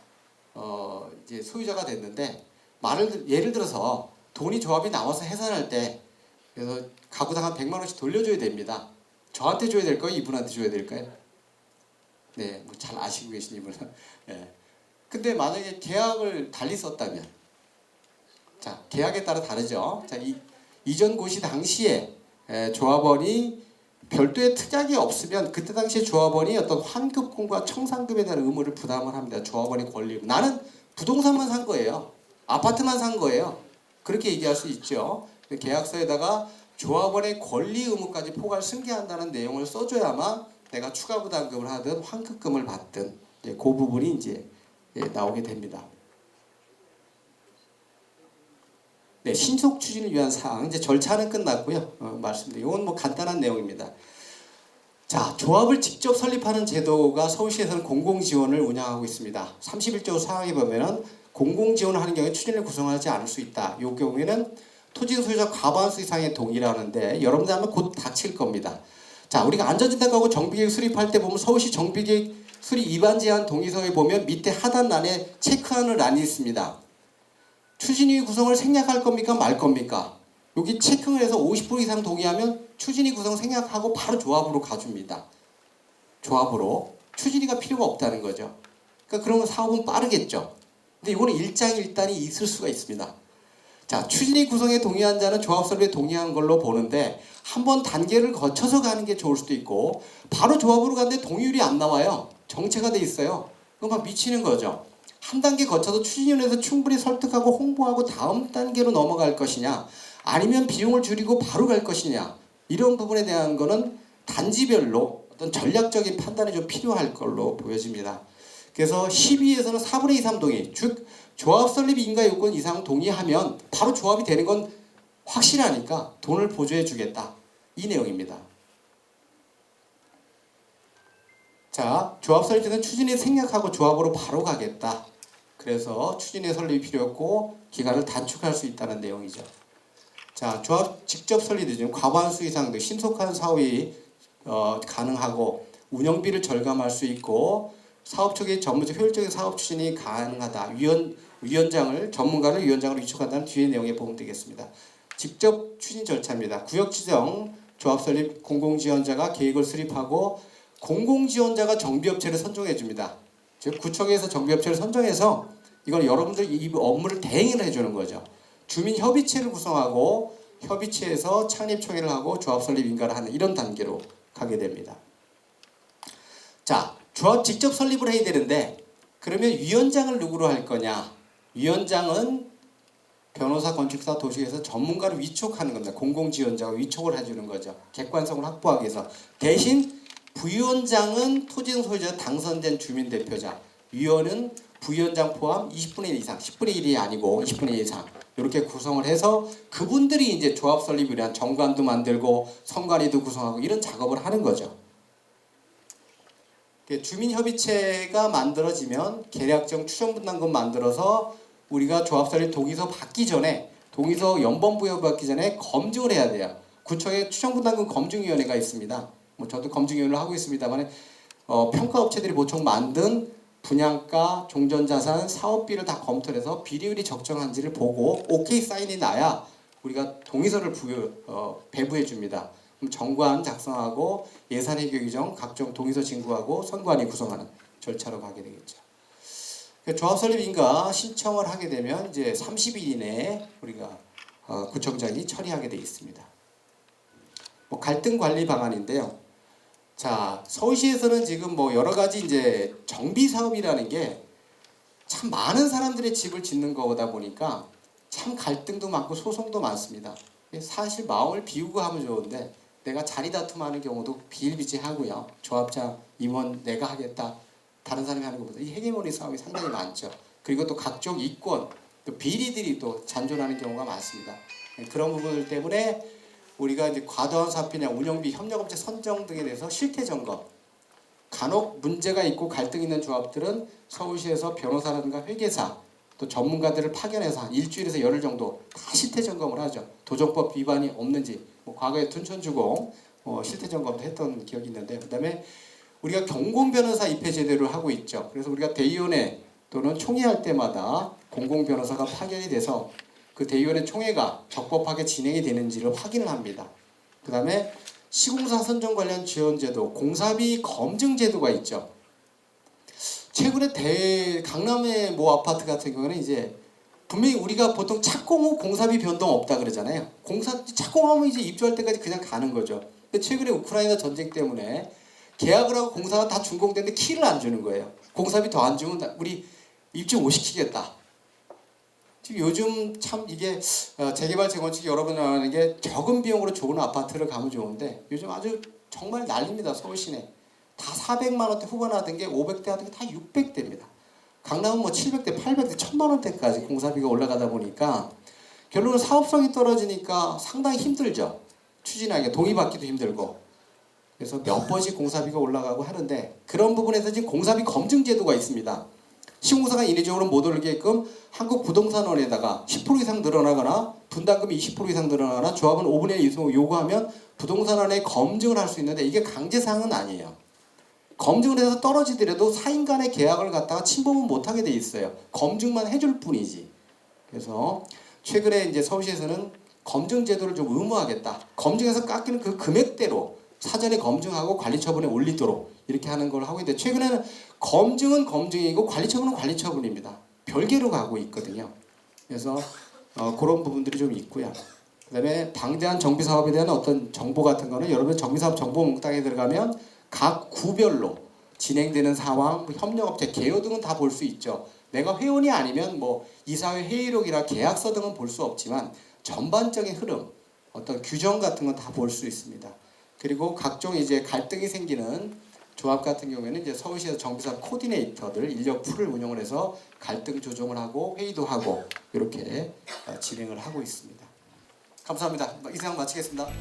이제 소유자가 됐는데 예를 들어서 돈이 조합이 나와서 해산할 때 그래서 가구당 한 100만 원씩 돌려줘야 됩니다. 저한테 줘야 될까요? 이분한테 줘야 될까요? 네, 뭐 잘 아시고 계신 이분은. 네. 근데 만약에 계약을 달리 썼다면, 자 계약에 따라 다르죠. 자 이전 고시 당시에 조합원이 별도의 특약이 없으면 그때 당시에 조합원이 어떤 환급금과 청산금에 대한 의무를 부담을 합니다. 조합원의 권리. 나는 부동산만 산 거예요. 아파트만 산 거예요. 그렇게 얘기할 수 있죠. 계약서에다가 조합원의 권리 의무까지 포괄 승계한다는 내용을 써줘야만 내가 추가 부담금을 하든 환급금을 받든 그 부분이 이제 나오게 됩니다. 네, 신속 추진을 위한 사항 이제 절차는 끝났고요. 말씀드린 이건 뭐 간단한 내용입니다. 자, 조합을 직접 설립하는 제도가 서울시에서는 공공지원을 운영하고 있습니다. 31조 사항에 보면은 공공지원을 하는 경우에 추진을 구성하지 않을 수 있다. 이 경우에는 토지 소유자 과반수 이상의 동의를 하는데 여러분들 하면 곧 닥칠 겁니다. 자, 우리가 안전진단하고 정비계획 수립할 때 보면 서울시 정비계획 수립 위반 제한 동의서에 보면 밑에 하단란에 체크하는 란이 있습니다. 추진위 구성을 생략할 겁니까 말 겁니까? 여기 체크를 해서 50% 이상 동의하면 추진위 구성 생략하고 바로 조합으로 가줍니다. 조합으로 추진위가 필요가 없다는 거죠. 그러니까 그러면 사업은 빠르겠죠. 근데 이거는 일장일단이 있을 수가 있습니다. 자, 추진위 구성에 동의한 자는 조합 설립에 동의한 걸로 보는데 한번 단계를 거쳐서 가는 게 좋을 수도 있고 바로 조합으로 가는데 동의율이 안 나와요. 정체가 돼 있어요. 그럼 막 미치는 거죠. 한 단계 거쳐서 추진위원회에서 충분히 설득하고 홍보하고 다음 단계로 넘어갈 것이냐 아니면 비용을 줄이고 바로 갈 것이냐 이런 부분에 대한 거는 단지별로 어떤 전략적인 판단이 좀 필요할 걸로 보여집니다. 그래서 12에서는 4분의 2, 3동의 즉 조합 설립 인가 요건 이상 동의하면 바로 조합이 되는 건 확실하니까 돈을 보조해 주겠다. 이 내용입니다. 자, 조합 설립에는 추진위 생략하고 조합으로 바로 가겠다. 그래서 추진위 설립이 필요 없고 기간을 단축할 수 있다는 내용이죠. 자, 조합 직접 설립이 지금 과반수 이상 신속한 사업이 가능하고 운영비를 절감할 수 있고 사업 초기 전문적 효율적인 사업 추진이 가능하다. 전문가를 위원장으로 위촉한다는 뒤에 내용에 보면 되겠습니다. 직접 추진 절차입니다. 구역 지정, 조합 설립, 공공지원자가 계획을 수립하고 공공지원자가 정비업체를 선정해 줍니다. 즉 구청에서 정비업체를 선정해서 이걸 여러분들 이 업무를 대행을 해주는 거죠. 주민협의체를 구성하고 협의체에서 창립총회를 하고 조합 설립 인가를 하는 이런 단계로 가게 됩니다. 자, 조합 직접 설립을 해야 되는데 그러면 위원장을 누구로 할 거냐? 위원장은 변호사, 건축사, 도시에서 전문가를 위촉하는 겁니다. 공공지원자가 위촉을 해주는 거죠. 객관성을 확보하기 위해서. 대신 부위원장은 토지등 소유자 당선된 주민대표자, 위원은 부위원장 포함 20분의 1 이상, 10분의 1이 아니고 20분의 1 이상 이렇게 구성을 해서 그분들이 이제 조합 설립을 위한 정관도 만들고 선관위도 구성하고 이런 작업을 하는 거죠. 주민협의체가 만들어지면 계략적 추정분담금 만들어서 우리가 조합 설립 동의서 받기 전에 동의서 연번 부여받기 전에 검증을 해야 돼요. 구청에 추정분담금 검증위원회가 있습니다. 뭐 저도 검증위원회를 하고 있습니다만 평가업체들이 보통 만든 분양가, 종전자산, 사업비를 다 검토를 해서 비리율이 적정한지를 보고 오케이 사인이 나야 우리가 동의서를 배부해 줍니다. 그럼 정관 작성하고 예산회계 규정, 각종 동의서 진구하고 선관위 구성하는 절차로 가게 되겠죠. 조합 설립 인가 신청을 하게 되면 이제 30일 이내에 우리가 구청장이 처리하게 되어 있습니다. 뭐 갈등 관리 방안인데요. 자, 서울시에서는 지금 뭐 여러 가지 이제 정비 사업이라는 게 참 많은 사람들의 집을 짓는 거다 보니까 참 갈등도 많고 소송도 많습니다. 사실 마음을 비우고 하면 좋은데 내가 자리 다툼하는 경우도 비일비재하고요. 조합장, 임원 내가 하겠다. 다른 사람이 하는 것보다 이 헤게모니 싸움이 상당히 많죠. 그리고 또 각종 이권, 또 비리들이 또 잔존하는 경우가 많습니다. 그런 부분들 때문에 우리가 이제 과도한 사표냐, 운영비, 협력업체 선정 등에 대해서 실태 점검. 간혹 문제가 있고 갈등 있는 조합들은 서울시에서 변호사라든가 회계사, 또 전문가들을 파견해서 한 일주일에서 열흘 정도 다 실태 점검을 하죠. 도정법 위반이 없는지, 과거에 둔촌주공 실태 점검도 했던 기억이 있는데, 그다음에 우리가 경공 변호사 입회 제도를 하고 있죠. 그래서 우리가 대의원회 또는 총회할 때마다 공공 변호사가 파견이 돼서 그 대의원회 총회가 적법하게 진행이 되는지를 확인을 합니다. 그다음에 시공사 선정 관련 지원 제도, 공사비 검증 제도가 있죠. 최근에 강남의 모 아파트 같은 경우는 이제 분명히 우리가 보통 착공 후 공사비 변동 없다 그러잖아요. 착공하면 이제 입주할 때까지 그냥 가는 거죠. 근데 최근에 우크라이나 전쟁 때문에 계약을 하고 공사가 다 준공됐는데 키를 안 주는 거예요. 공사비 더 안 주면 우리 입주 못 시키겠다. 지금 요즘 참 이게 재개발 재건축이 여러분 하는 게 적은 비용으로 좋은 아파트를 가면 좋은데 요즘 아주 정말 난립니다. 서울 시내 다 400만 원대 후반 하던 게 500대 하던 게 다 600대입니다. 강남은 뭐 700대, 800대, 1000만 원대까지 공사비가 올라가다 보니까 결론은 사업성이 떨어지니까 상당히 힘들죠. 추진하기가 동의받기도 힘들고. 그래서 몇 번씩 공사비가 올라가고 하는데 그런 부분에서 지금 공사비 검증 제도가 있습니다. 시공사가 인위적으로 못 오르게끔 한국부동산원에다가 10% 이상 늘어나거나 분담금이 20% 이상 늘어나거나 조합은 5분의 1 이상 요구하면 부동산원에 검증을 할 수 있는데 이게 강제사항은 아니에요. 검증을 해서 떨어지더라도 사인 간의 계약을 갖다가 침범은 못하게 돼 있어요. 검증만 해줄 뿐이지. 그래서 최근에 이제 서울시에서는 검증 제도를 좀 의무화하겠다. 검증해서 깎이는 그 금액대로 사전에 검증하고 관리처분에 올리도록 이렇게 하는 걸 하고 있는데 최근에는 검증은 검증이고 관리처분은 관리처분입니다. 별개로 가고 있거든요. 그래서 그런 부분들이 좀 있고요. 그다음에 방대한 정비사업에 대한 어떤 정보 같은 거는 여러분 정비사업 정보 문구당에 들어가면 각 구별로 진행되는 상황, 협력업체 개요 등은 다 볼 수 있죠. 내가 회원이 아니면 뭐 이사회 회의록이나 계약서 등은 볼 수 없지만 전반적인 흐름, 어떤 규정 같은 건 다 볼 수 있습니다. 그리고 각종 이제 갈등이 생기는 조합 같은 경우에는 이제 서울시에서 정비사업 코디네이터들 인력 풀을 운영을 해서 갈등 조정을 하고 회의도 하고 이렇게 진행을 하고 있습니다. 감사합니다. 이상 마치겠습니다. 네.